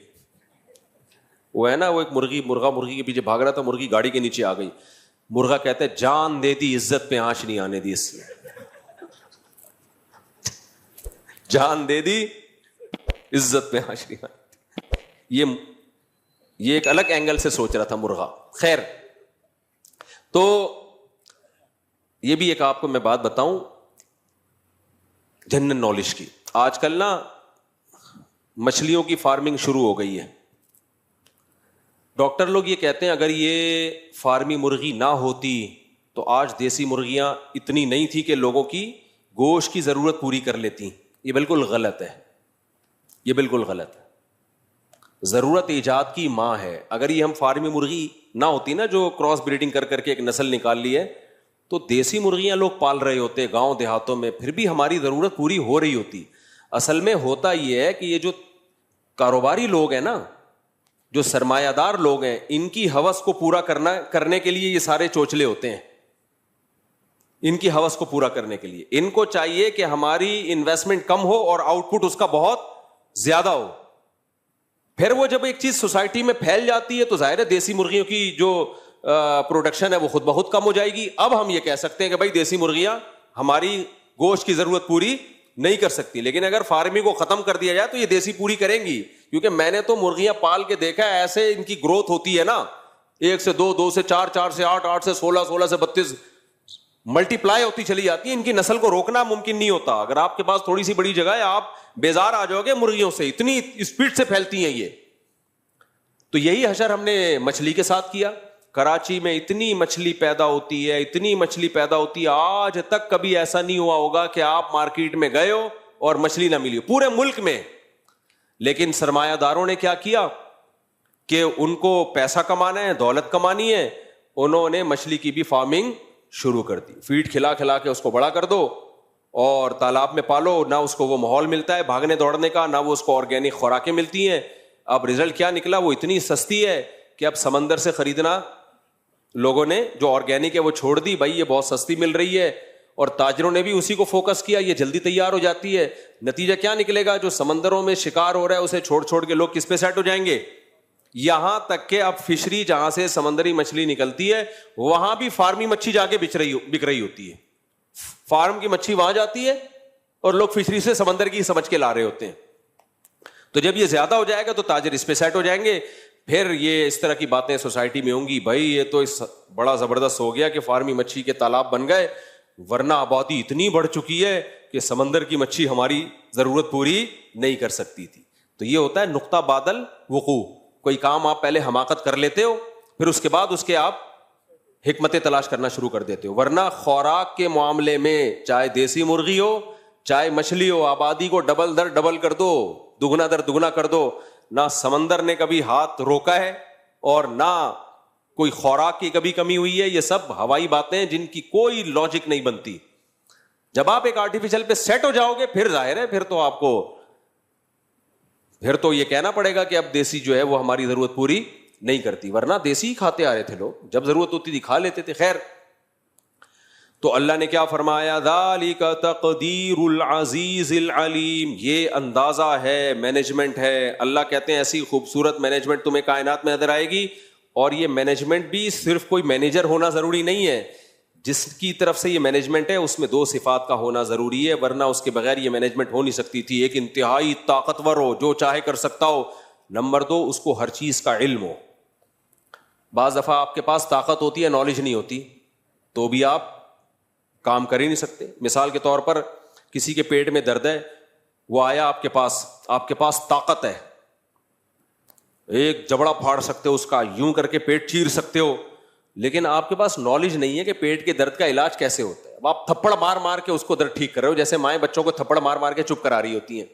S1: وہ ہے نا, وہ ایک مرغا مرغی کے پیچھے بھاگ رہا تھا, مرغی گاڑی کے نیچے آ گئی. مرغا کہتا ہے جان دے دی, عزت پہ آنچ نہیں آنے دی اس نے. جان دے دی, عزت پہ آنچ نہیں آنے دی. یہ ایک الگ اینگل سے سوچ رہا تھا مرغا. خیر, تو یہ بھی ایک آپ کو میں بات بتاؤں جنرل نالج کی. آج کل نا مچھلیوں کی فارمنگ شروع ہو گئی ہے. ڈاکٹر لوگ یہ کہتے ہیں اگر یہ فارمی مرغی نہ ہوتی تو آج دیسی مرغیاں اتنی نہیں تھی کہ لوگوں کی گوشت کی ضرورت پوری کر لیتی. یہ بالکل غلط ہے, یہ بالکل غلط ہے. ضرورت ایجاد کی ماں ہے. اگر یہ ہم فارمی مرغی نہ ہوتی نا, جو کراس بریڈنگ کر کر کے ایک نسل نکال لی ہے, تو دیسی مرغیاں لوگ پال رہے ہوتے گاؤں دیہاتوں میں, پھر بھی ہماری ضرورت پوری ہو رہی ہوتی. اصل میں ہوتا یہ ہے کہ یہ جو کاروباری لوگ ہیں نا, جو سرمایہ دار لوگ ہیں, ان کی ہوس کو پورا کرنے کے لیے یہ سارے چوچلے ہوتے ہیں. ان کی ہوس کو پورا کرنے کے لیے ان کو چاہیے کہ ہماری انویسٹمنٹ کم ہو اور آؤٹ پٹ اس کا بہت زیادہ ہو. پھر وہ جب ایک چیز سوسائٹی میں پھیل جاتی ہے تو ظاہر ہے دیسی مرغیوں کی جو پروڈکشن ہے وہ خود بخود کم ہو جائے گی. اب ہم یہ کہہ سکتے ہیں کہ بھائی دیسی مرغیاں ہماری گوشت کی ضرورت پوری نہیں کر سکتی, لیکن اگر فارمنگ کو ختم کر دیا جائے تو یہ دیسی پوری کریں گی. کیونکہ میں نے تو مرغیاں پال کے دیکھا ہے, ایسے ان کی گروتھ ہوتی ہے نا, 1 سے 2, 2 سے 4, 4 سے 8, 8 سے 16, 16 سے 32 ملٹی پلائی ہوتی چلی جاتی ہے. ان کی نسل کو روکنا ممکن نہیں ہوتا. اگر آپ کے پاس تھوڑی سی بڑی جگہ ہے, آپ بیزار آ جاؤ گے مرغیوں سے, اتنی اسپیڈ سے پھیلتی ہیں یہ. تو یہی حشر ہم نے مچھلی کے ساتھ کیا. کراچی میں اتنی مچھلی پیدا ہوتی ہے, اتنی مچھلی پیدا ہوتی ہے, آج تک کبھی ایسا نہیں ہوا ہوگا کہ آپ مارکیٹ میں گئے ہو اور مچھلی نہ ملی ہو پورے ملک میں. لیکن سرمایہ داروں نے کیا کیا کہ ان کو پیسہ کمانا ہے, دولت کمانی ہے, انہوں نے مچھلی کی بھی فارمنگ شروع کر دی. فیڈ کھلا کھلا کے اس کو بڑا کر دو اور تالاب میں پالو. نہ اس کو وہ ماحول ملتا ہے بھاگنے دوڑنے کا, نہ وہ اس کو آرگینک خوراکیں ملتی ہیں. اب رزلٹ کیا نکلا, وہ اتنی سستی ہے کہ اب سمندر سے خریدنا لوگوں نے جو آرگینک ہے وہ چھوڑ دی. بھائی یہ بہت سستی مل رہی ہے, اور تاجروں نے بھی اسی کو فوکس کیا, یہ جلدی تیار ہو جاتی ہے. نتیجہ کیا نکلے گا, جو سمندروں میں شکار ہو رہا ہے اسے چھوڑ چھوڑ کے لوگ کس پہ سیٹ ہو جائیں گے. یہاں تک کہ اب فشری جہاں سے سمندری مچھلی نکلتی ہے وہاں بھی فارمی مچھلی جا کے بک رہی ہوتی ہے. فارم کی مچھلی وہاں جاتی ہے اور لوگ فشری سے سمندر کی سمجھ کے لا رہے ہوتے ہیں. تو جب یہ زیادہ ہو جائے گا تو تاجر اس پہ سیٹ ہو جائیں گے. پھر یہ اس طرح کی باتیں سوسائٹی میں ہوں گی, بھائی یہ تو بڑا زبردست ہو گیا کہ فارمی مچھلی کے تالاب بن گئے, ورنہ آبادی اتنی بڑھ چکی ہے کہ سمندر کی مچھلی ہماری ضرورت پوری نہیں کر سکتی تھی. تو یہ ہوتا ہے نقطہ بادل وقوع. کوئی کام آپ پہلے حماقت کر لیتے ہو, پھر اس کے بعد اس کے آپ حکمتیں تلاش کرنا شروع کر دیتے ہو. ورنہ خوراک کے معاملے میں چاہے دیسی مرغی ہو چاہے مچھلی ہو, آبادی کو ڈبل در ڈبل کر دو, دگنا در دگنا کر دو. نہ سمندر نے کبھی ہاتھ روکا ہے اور نہ کوئی خوراک کی کبھی کمی ہوئی ہے. یہ سب ہوائی باتیں ہیں جن کی کوئی لاجک نہیں بنتی. جب آپ ایک آرٹیفیشل پہ سیٹ ہو جاؤ گے پھر ظاہر ہے پھر تو یہ کہنا پڑے گا کہ اب دیسی جو ہے وہ ہماری ضرورت پوری نہیں کرتی. ورنہ دیسی ہی کھاتے آ رہے تھے لوگ, جب ضرورت ہوتی تھی کھا لیتے تھے. خیر, تو اللہ نے کیا فرمایا, ذالک تقدیر العزیز العلیم. یہ اندازہ ہے, مینجمنٹ ہے. اللہ کہتے ہیں ایسی خوبصورت مینجمنٹ تمہیں کائنات میں نظر آئے گی. اور یہ مینجمنٹ بھی صرف کوئی مینیجر ہونا ضروری نہیں ہے. جس کی طرف سے یہ مینجمنٹ ہے اس میں 2 صفات کا ہونا ضروری ہے, ورنہ اس کے بغیر یہ مینجمنٹ ہو نہیں سکتی تھی. ایک انتہائی طاقتور ہو, جو چاہے کر سکتا ہو. نمبر 2, اس کو ہر چیز کا علم ہو. بعض دفعہ آپ کے پاس طاقت ہوتی ہے, نالج نہیں ہوتی, تو بھی آپ کام کر ہی نہیں سکتے. مثال کے طور پر کسی کے پیٹ میں درد ہے, وہ آیا آپ کے پاس طاقت ہے, ایک جبڑا پھاڑ سکتے ہو اس کا, یوں کر کے پیٹ چیر سکتے ہو, لیکن آپ کے پاس نالج نہیں ہے کہ پیٹ کے درد کا علاج کیسے ہوتا ہے. اب آپ تھپڑ مار مار کے اس کو درد ٹھیک کر رہے ہو, جیسے مائیں بچوں کو تھپڑ مار مار کے چپ کرا رہی ہوتی ہیں.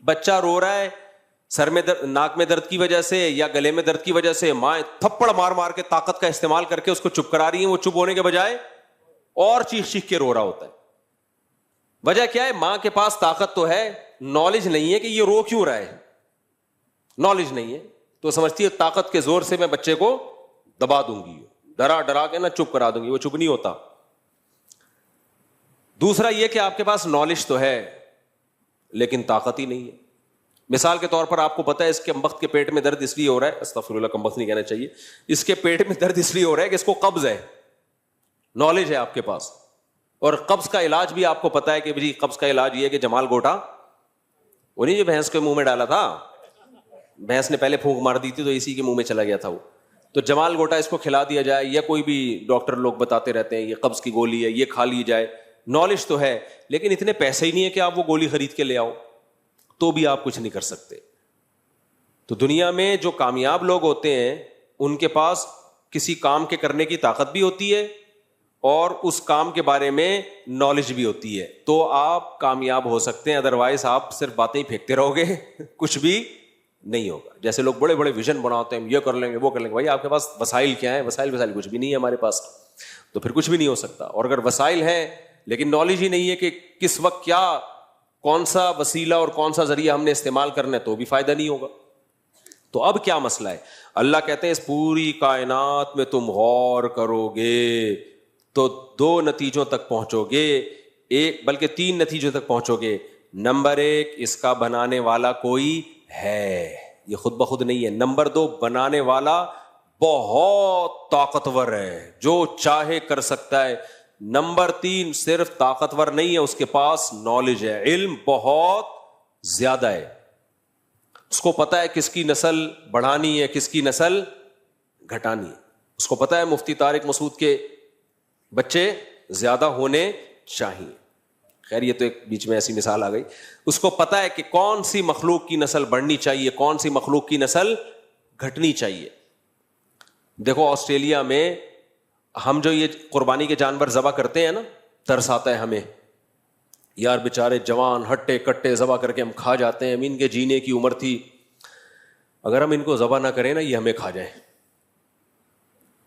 S1: بچہ رو رہا ہے سر میں درد, ناک میں درد کی وجہ سے یا گلے میں درد کی وجہ سے, مائیں تھپڑ مار مار کے طاقت کا استعمال کر کے اس کو چپ کرا رہی ہیں. وہ چپ ہونے کے بجائے اور چیخ چیخ کے رو رہا ہوتا ہے. وجہ کیا ہے؟ ماں کے پاس طاقت تو ہے, نالج نہیں ہے کہ یہ رو کیوں رہا ہے. نالج نہیں ہے تو سمجھتی ہے طاقت کے زور سے میں بچے کو دبا دوں گی, ڈرا ڈرا کے نا چپ کرا دوں گی. وہ چپ نہیں ہوتا. دوسرا یہ کہ آپ کے پاس نالج تو ہے لیکن طاقت ہی نہیں ہے. مثال کے طور پر آپ کو پتا ہے اس کے کمبخت کے پیٹ میں درد اس لیے ہو رہا ہے, استغفر اللہ کمبخت نہیں کہنا چاہیے, اس کے پیٹ میں درد اس لیے ہو رہا ہے کہ اس کو قبض ہے. نالج ہے آپ کے پاس. اور قبض کا علاج بھی آپ کو پتا ہے کہ جی قبض کا علاج یہ ہے کہ جمال گوٹا, وہ نہیں جو بھینس کے منہ میں ڈالا تھا, بھینس نے پہلے پھونک مار دی تھی تو اسی کے منہ میں چلا گیا تھا وہ, تو جمال گوٹا اس کو کھلا دیا جائے, یا کوئی بھی ڈاکٹر لوگ بتاتے رہتے ہیں یہ قبض کی گولی ہے یہ کھا لی جائے. نالج تو ہے لیکن اتنے پیسے ہی نہیں ہے کہ آپ وہ گولی خرید کے لے آؤ, تو بھی آپ کچھ نہیں کر سکتے. تو دنیا میں جو کامیاب لوگ ہوتے ہیں ان کے پاس کسی کام کے کرنے کی طاقت بھی ہوتی ہے اور اس کام کے بارے میں نالج بھی ہوتی ہے, تو آپ کامیاب ہو سکتے ہیں. ادروائز آپ صرف باتیں ہی پھینکتے رہو گے, کچھ بھی نہیں ہوگا. جیسے لوگ بڑے بڑے ویژن بناتے ہیں, یہ کر لیں گے وہ کر لیں گے. بھائی آپ کے پاس وسائل کیا ہیں؟ وسائل کچھ بھی نہیں ہے ہمارے پاس, تو پھر کچھ بھی نہیں ہو سکتا. اور اگر وسائل ہیں لیکن نالج ہی نہیں ہے کہ کس وقت کیا کون سا وسیلہ اور کون سا ذریعہ ہم نے استعمال کرنا ہے, تو بھی فائدہ نہیں ہوگا. تو اب کیا مسئلہ ہے؟ اللہ کہتے ہیں اس پوری کائنات میں تم غور کرو گے تو 2 نتیجوں تک پہنچو گے, ایک بلکہ 3 نتیجوں تک پہنچو گے. نمبر 1, اس کا بنانے والا کوئی ہے, یہ خود بخود نہیں ہے. نمبر 2, بنانے والا بہت طاقتور ہے, جو چاہے کر سکتا ہے. نمبر 3, صرف طاقتور نہیں ہے, اس کے پاس نالج ہے, علم بہت زیادہ ہے. اس کو پتا ہے کس کی نسل بڑھانی ہے کس کی نسل گھٹانی ہے. اس کو پتا ہے مفتی طارق مسعود کے بچے زیادہ ہونے چاہیے. خیر یہ تو ایک بیچ میں ایسی مثال آ گئی. اس کو پتا ہے کہ کون سی مخلوق کی نسل بڑھنی چاہیے کون سی مخلوق کی نسل گھٹنی چاہیے. دیکھو آسٹریلیا میں ہم جو یہ قربانی کے جانور ذبح کرتے ہیں نا, ترس آتا ہے ہمیں یار, بیچارے جوان ہٹے کٹے ذبح کر کے ہم کھا جاتے ہیں. ان کے جینے کی عمر تھی, اگر ہم ان کو ذبح نہ کریں نا یہ ہمیں کھا جائیں.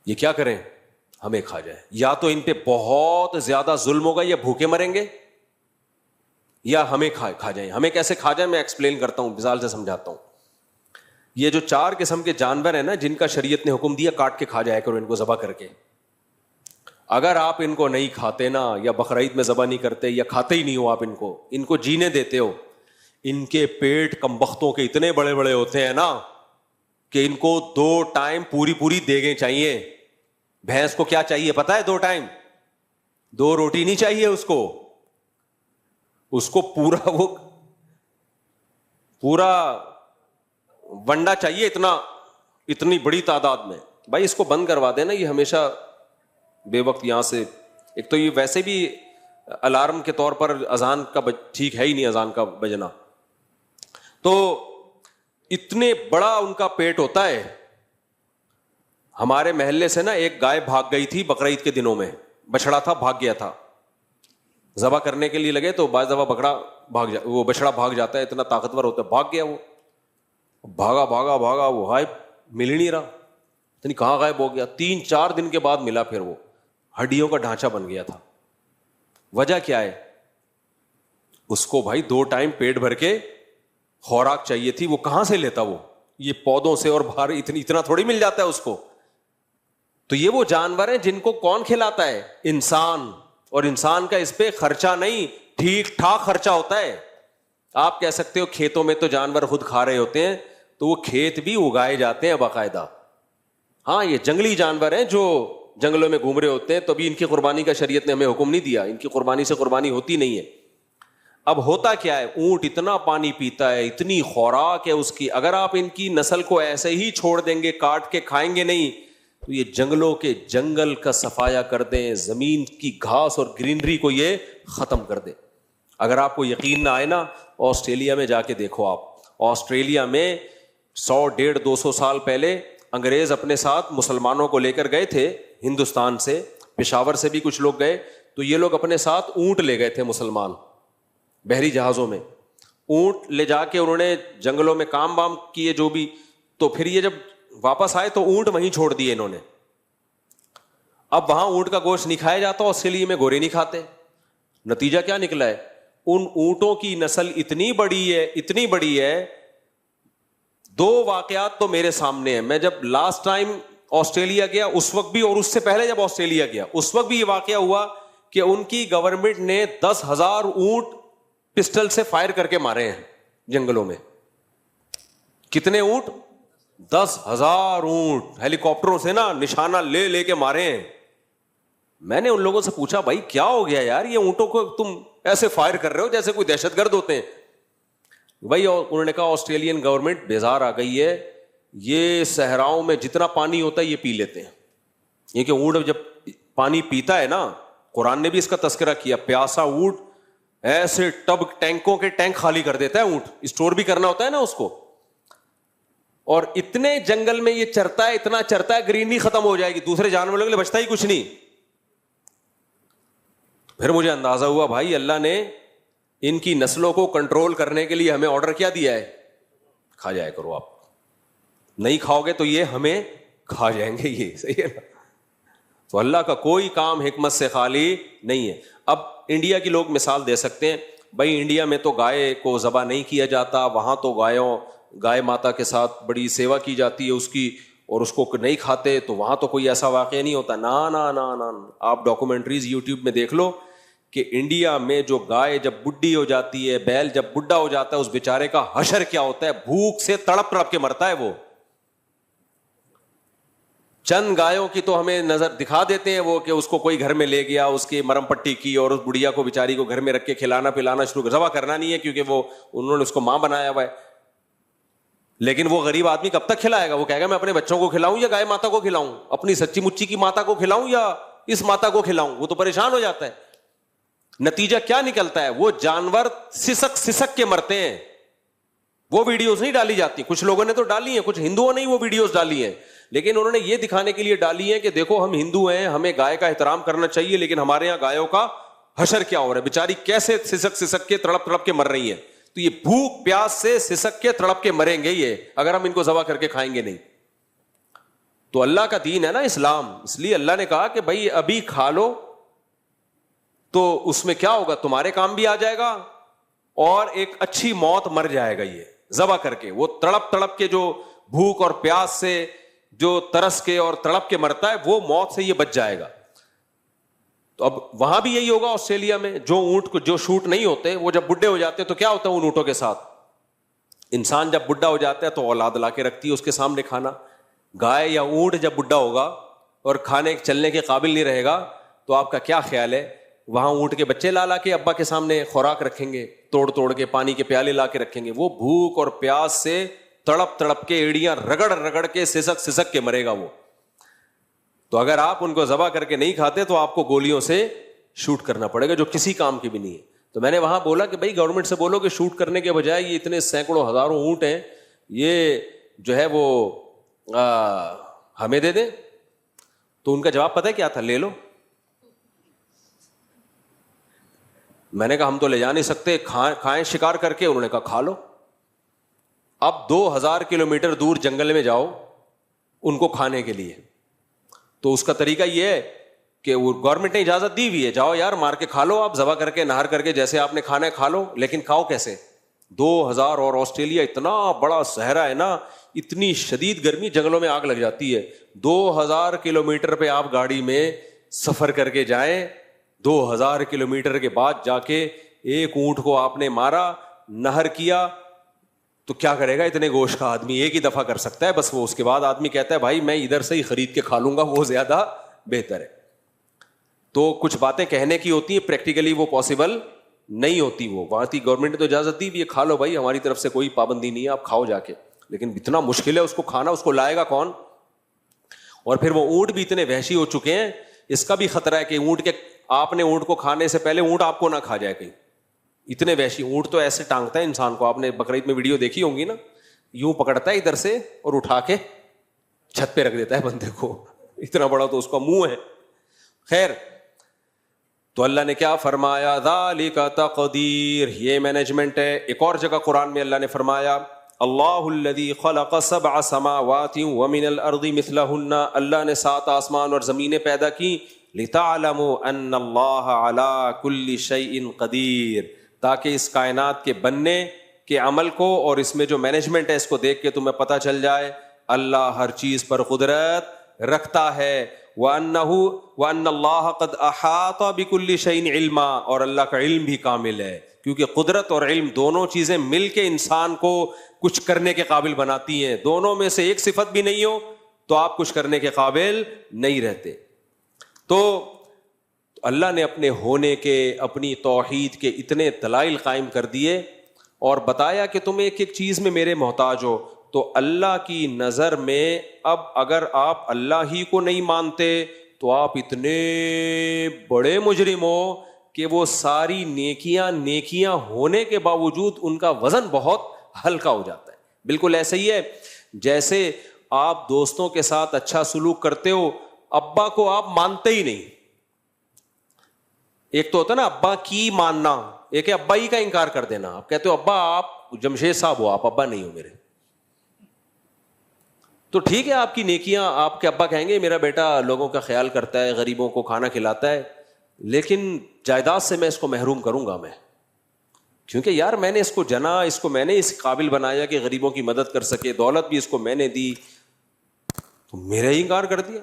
S1: یہ کیا کریں؟ ہمیں کھا جائیں. یا تو ان پہ بہت زیادہ ظلم ہوگا, یا بھوکے مریں گے, یا ہمیں کھا جائیں. ہمیں کیسے کھا جائیں میں ایکسپلین کرتا ہوں, مثال سے سمجھاتا ہوں. یہ جو 4 قسم کے جانور ہیں نا جن کا شریعت نے حکم دیا کاٹ کے کھا جایا کرو ان کو ذبح کر کے, اگر آپ ان کو نہیں کھاتے نا, یا بقرعید میں ذبح نہیں کرتے, یا کھاتے ہی نہیں ہو آپ ان کو جینے دیتے ہو, ان کے پیٹ کمبختوں کے اتنے بڑے بڑے ہوتے ہیں نا کہ ان کو 2 ٹائم پوری دیگیں چاہیے. بھینس کو کیا چاہیے پتا ہے؟ 2 ٹائم, 2 روٹی نہیں چاہیے اس کو پورا ونڈا چاہیے, اتنی بڑی تعداد میں. بھائی اس کو بند کروا دینا, یہ ہمیشہ بے وقت یہاں سے, ایک تو یہ ویسے بھی الارم کے طور پر اذان کا ٹھیک ہے ہی نہیں اذان کا بجنا, تو اتنے بڑا ان کا پیٹ ہوتا ہے. ہمارے محلے سے نا ایک گائے بھاگ گئی تھی بقرعید کے دنوں میں, بچڑا تھا بھاگ گیا تھا, ذبح کرنے کے لیے لگے تو بعض دفعہ وہ بچڑا بھاگ جاتا ہے, اتنا طاقتور ہوتا ہے. بھاگ گیا, وہ بھاگا وہ غائب, مل ہی نہیں رہا, یعنی کہاں غائب ہو گیا. 3-4 دن کے بعد ملا, پھر وہ ہڈیوں کا ڈھانچہ بن گیا تھا. وجہ کیا ہے؟ اس کو بھائی 2 ٹائم پیٹ بھر کے خوراک چاہیے تھی, وہ کہاں سے لیتا؟ وہ یہ پودوں سے اور باہر اتنا تھوڑی مل جاتا ہے اس کو. تو یہ وہ جانور ہیں جن کو کون کھلاتا ہے؟ انسان. اور انسان کا اس پہ خرچہ نہیں, ٹھیک ٹھاک خرچہ ہوتا ہے. آپ کہہ سکتے ہو کھیتوں میں تو جانور خود کھا رہے ہوتے ہیں, تو وہ کھیت بھی اگائے جاتے ہیں باقاعدہ. ہاں یہ جنگلی جانور ہیں جو جنگلوں میں گھوم رہے ہوتے ہیں, تو بھی ان کی قربانی کا شریعت نے ہمیں حکم نہیں دیا, ان کی قربانی سے قربانی ہوتی نہیں ہے. اب ہوتا کیا ہے؟ اونٹ اتنا پانی پیتا ہے, اتنی خوراک ہے اس کی, اگر آپ ان کی نسل کو ایسے ہی چھوڑ دیں گے, کاٹ کے کھائیں گے نہیں, تو یہ جنگلوں کے جنگل کا صفایا کر دیں, زمین کی گھاس اور گرینری کو یہ ختم کر دے. اگر آپ کو یقین نہ آئے نا, آسٹریلیا میں جا کے دیکھو آپ. آسٹریلیا میں 100-150-200 سال پہلے انگریز اپنے ساتھ مسلمانوں کو لے کر گئے تھے ہندوستان سے, پشاور سے بھی کچھ لوگ گئے, تو یہ لوگ اپنے ساتھ اونٹ لے گئے تھے مسلمان بحری جہازوں میں. اونٹ لے جا کے انہوں نے جنگلوں میں کام وام کیے جو بھی, تو پھر یہ جب واپس آئے تو اونٹ وہیں چھوڑ دیے انہوں نے. اب وہاں اونٹ کا گوشت نہیں کھایا جاتا, آسٹریلیا میں گورے نہیں کھاتے. نتیجہ کیا نکلا ہے, ان اونٹوں کی نسل اتنی بڑی ہے. 2 واقعات تو میرے سامنے ہیں. میں جب لاسٹ ٹائم آسٹریلیا گیا اس وقت بھی, اور اس سے پہلے جب آسٹریلیا گیا اس وقت بھی یہ واقعہ ہوا کہ ان کی گورنمنٹ نے 10,000 اونٹ پسٹل سے فائر کر کے مارے ہیں جنگلوں میں. کتنے اونٹ؟ 10,000 اونٹ ہیلی کاپٹروں سے نا نشانہ لے کے مارے ہیں. میں نے ان لوگوں سے پوچھا بھائی کیا ہو گیا یار, یہ اونٹوں کو تم ایسے فائر کر رہے ہو جیسے کوئی دہشت گرد ہوتے ہیں. بھائی انہوں نے کہا آسٹریلین گورنمنٹ بیزار آ گئی ہے, یہ صحراؤں میں جتنا پانی ہوتا ہے یہ پی لیتے ہیں. یہ کہ اونٹ جب پانی پیتا ہے نا, قرآن نے بھی اس کا تذکرہ کیا, پیاسا اونٹ ایسے ٹینکوں کے ٹینک خالی کر دیتا ہے. اونٹ اسٹور بھی کرنا ہوتا ہے نا اس کو, اور اتنے جنگل میں یہ چرتا ہے, اتنا چرتا ہے گرینری ختم ہو جائے گی, دوسرے جانوروں کے لیے بچتا ہی کچھ نہیں. پھر مجھے اندازہ ہوا بھائی اللہ نے ان کی نسلوں کو کنٹرول کرنے کے لیے ہمیں آرڈر کیا دیا ہے, کھا جایا کرو, آپ نہیں کھاؤ گے تو یہ ہمیں کھا جائیں گے. یہ صحیح ہے نا. تو اللہ کا کوئی کام حکمت سے خالی نہیں ہے. اب انڈیا کی لوگ مثال دے سکتے ہیں, بھائی انڈیا میں تو گائے کو ذبح نہیں کیا جاتا, وہاں تو گائے ماتا کے ساتھ بڑی سیوا کی جاتی ہے اس کی, اور اس کو نہیں کھاتے, تو وہاں تو کوئی ایسا واقعہ نہیں ہوتا. نا نا نا نا, آپ ڈاکومنٹریز یوٹیوب میں دیکھ لو کہ انڈیا میں جو گائے جب بڈھی ہو جاتی ہے, بیل جب بڈھا ہو جاتا ہے, اس بیچارے کا حشر کیا ہوتا ہے, بھوک سے تڑپ تڑپ کے مرتا ہے وہ. چند گایوں کی تو ہمیں نظر دکھا دیتے ہیں وہ کہ اس کو کوئی گھر میں لے گیا, اس کی مرم پٹی کی, اور اس بڑھیا کو بیچاری کو گھر میں رکھ کے کھلانا پلانا شروع کر. ذبح کرنا نہیں ہے کیونکہ وہ انہوں نے اس کو ماں بنایا ہوا ہے. لیکن وہ غریب آدمی کب تک کھلائے گا؟ وہ کہے گا میں اپنے بچوں کو کھلاؤں یا گائے ماتا کو کھلاؤں, اپنی سچی مچی کی ماتا کو کھلاؤں یا اس ماتا کو کھلاؤں؟ وہ تو پریشان ہو جاتا ہے. نتیجہ کیا نکلتا ہے, وہ جانور سسک کے مرتے ہیں. وہ ویڈیوز نہیں ڈالی جاتی, کچھ لوگوں نے تو ڈالی ہیں, کچھ ہندوؤں نے وہ ویڈیوز ڈالی ہیں, لیکن انہوں نے یہ دکھانے کے لیے ڈالی ہے کہ دیکھو ہم ہندو ہیں, ہمیں گائے کا احترام کرنا چاہیے, لیکن ہمارے یہاں گایوں کا حشر کیا ہو رہا ہے, بیچاری کیسے سسک کے تڑپ تڑپ کے مر رہی ہیں. تو یہ بھوک پیاس سے سسک کے تڑپ کے مریں گے یہ, اگر ہم ان کو ذبح کر کے کھائیں گے نہیں. تو اللہ کا دین ہے نا اسلام, اس لیے اللہ نے کہا کہ بھائی ابھی کھا لو, تو اس میں کیا ہوگا, تمہارے کام بھی آ جائے گا اور ایک اچھی موت مر جائے گا. یہ ذبح کر کے وہ تڑپ تڑپ کے جو بھوک اور پیاس سے جو ترس کے اور تڑپ کے مرتا ہے, وہ موت سے یہ بچ جائے گا. تو اب وہاں بھی یہی ہوگا آسٹریلیا میں, جو اونٹ کو جو شوٹ نہیں ہوتے وہ جب بڈھے ہو جاتے ہیں تو کیا ہوتا ہے ان اونٹوں کے ساتھ, انسان جب بڈھا ہو جاتا ہے تو اولاد لا کے رکھتی ہے اس کے سامنے کھانا. گائے یا اونٹ جب بڈھا ہوگا اور کھانے چلنے کے قابل نہیں رہے گا, تو آپ کا کیا خیال ہے, وہاں اونٹ کے بچے لا کے ابا کے سامنے خوراک رکھیں گے, توڑ کے پانی کے پیالے لا کے رکھیں گے. وہ بھوک اور پیاس سے تڑپ تڑپ کے ایڑیاں رگڑ کے سسک کے مرے گا وہ. تو اگر آپ ان کو ذبح کر کے نہیں کھاتے تو آپ کو گولیوں سے شوٹ کرنا پڑے گا, جو کسی کام کی بھی نہیں ہے. تو میں نے وہاں بولا کہ بھائی گورنمنٹ سے بولو کہ شوٹ کرنے کے بجائے یہ اتنے سینکڑوں ہزاروں اونٹ ہیں, یہ جو ہے وہ ہمیں دے دیں. تو ان کا جواب پتہ ہے کیا تھا, لے لو. میں نے کہا ہم تو لے جا نہیں سکتے, کھائیں شکار کر کے. انہوں نے کہا کھا لو. اب 2000 کلومیٹر دور جنگل میں جاؤ ان کو کھانے کے لیے, تو اس کا طریقہ یہ ہے کہ وہ گورنمنٹ نے اجازت دی ہوئی ہے, جاؤ یار مار کے کھا لو, آپ ذبح کر کے نہار کر کے جیسے آپ نے کھانا ہے کھا لو, لیکن کھاؤ کیسے؟ 2000 اور آسٹریلیا اتنا بڑا صحرا ہے نا, اتنی شدید گرمی, جنگلوں میں آگ لگ جاتی ہے. 2000 کلومیٹر پہ آپ گاڑی میں سفر کر کے جائیں, 2000 کلومیٹر کے بعد جا کے ایک اونٹ کو آپ نے مارا, نہر کیا, تو کیا کرے گا اتنے گوشت کا آدمی؟ ایک ہی دفعہ کر سکتا ہے بس وہ. اس کے بعد آدمی کہتا ہے بھائی میں ادھر سے ہی خرید کے کھا لوں گا, وہ زیادہ بہتر ہے. تو کچھ باتیں کہنے کی ہوتی ہیں, پریکٹیکلی وہ پاسبل نہیں ہوتی. وہ وہاں کی گورنمنٹ نے تو اجازت دی بھی ہے, کھا لو بھائی, ہماری طرف سے کوئی پابندی نہیں ہے, آپ کھاؤ جا کے. لیکن اتنا مشکل ہے اس کو کھانا, اس کو لائے گا کون؟ اور پھر وہ اونٹ بھی اتنے وحشی ہو چکے ہیں, اس کا بھی خطرہ ہے کہ اونٹ کے آپ نے اونٹ کو کھانے سے پہلے اونٹ آپ کو نہ کھا جائے کہیں. اتنے وحشی اونٹ تو ایسے ٹانگتا ہے انسان کو. آپ نے بقرعید میں ویڈیو دیکھی ہوں گی نا, یوں پکڑتا ہے ادھر سے اور اٹھا کے چھت پہ رکھ دیتا ہے بندے کو, اتنا بڑا تو اس کا منہ ہے. خیر, تو اللہ نے کیا فرمایا, ذالک تقدیر, یہ مینجمنٹ ہے. ایک اور جگہ قرآن میں اللہ نے فرمایا, اللہ الذی خلق سبع سماوات ومن الارض مثلہن, اللہ نے 7 آسمان اور زمینیں پیدا کی, لتعلموا ان اللہ علی کل شیء قدیر, تاکہ اس کائنات کے بننے کے عمل کو اور اس میں جو مینجمنٹ ہے اس کو دیکھ کے تمہیں پتہ چل جائے اللہ ہر چیز پر قدرت رکھتا ہے. وَأَنَّ اللَّهَ قَدْ أَحَاطَ بِكُلِّ شَيْءٍ عِلْمًا, اور اللہ کا علم بھی کامل ہے, کیونکہ قدرت اور علم دونوں چیزیں مل کے انسان کو کچھ کرنے کے قابل بناتی ہیں. دونوں میں سے ایک صفت بھی نہیں ہو تو آپ کچھ کرنے کے قابل نہیں رہتے. تو اللہ نے اپنے ہونے کے, اپنی توحید کے اتنے دلائل قائم کر دیے اور بتایا کہ تم ایک ایک چیز میں میرے محتاج ہو. تو اللہ کی نظر میں اب اگر آپ اللہ ہی کو نہیں مانتے تو آپ اتنے بڑے مجرم ہو کہ وہ ساری نیکیاں ہونے کے باوجود ان کا وزن بہت ہلکا ہو جاتا ہے. بالکل ایسے ہی ہے جیسے آپ دوستوں کے ساتھ اچھا سلوک کرتے ہو, ابا کو آپ مانتے ہی نہیں. ایک تو ہوتا نا ابا کی ماننا, ایک ہے ابا ہی کا انکار کر دینا. آپ کہتے ہو ابا آپ جمشید صاحب ہو, آپ ابا نہیں ہو میرے. تو ٹھیک ہے آپ کی نیکیاں, آپ کے ابا کہیں گے میرا بیٹا لوگوں کا خیال کرتا ہے, غریبوں کو کھانا کھلاتا ہے, لیکن جائیداد سے میں اس کو محروم کروں گا میں, کیونکہ یار میں نے اس کو جنا, اس کو میں نے اس قابل بنایا کہ غریبوں کی مدد کر سکے, دولت بھی اس کو میں نے دی, تو میرا ہی انکار کر دیا.